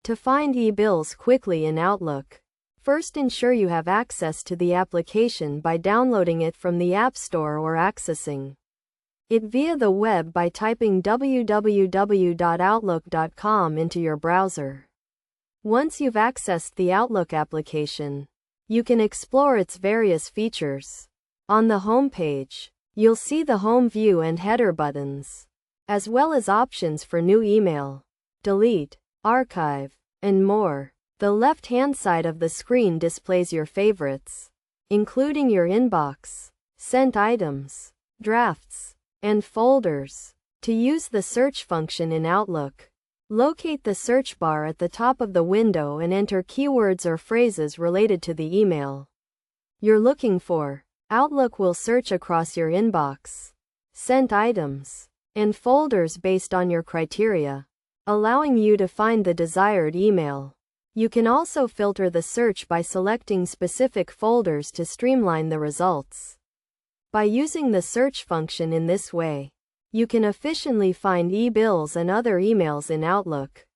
To find e-bills quickly in Outlook, first ensure you have access to the application by downloading it from the App Store or accessing it via the web by typing www.outlook.com into your browser. Once you've accessed the Outlook application, you can explore its various features. On the home page, you'll see the home view and header buttons, as well as options for new email, delete, archive, and more. The left-hand side of the screen displays your favorites, including your inbox, sent items, drafts, and folders. To use the search function in Outlook, locate the search bar at the top of the window and enter keywords or phrases related to the email you're looking for. Outlook will search across your inbox, sent items, and folders based on your criteria, allowing you to find the desired email. You can also filter the search by selecting specific folders to streamline the results. By using the search function in this way, you can efficiently find e-bills and other emails in Outlook.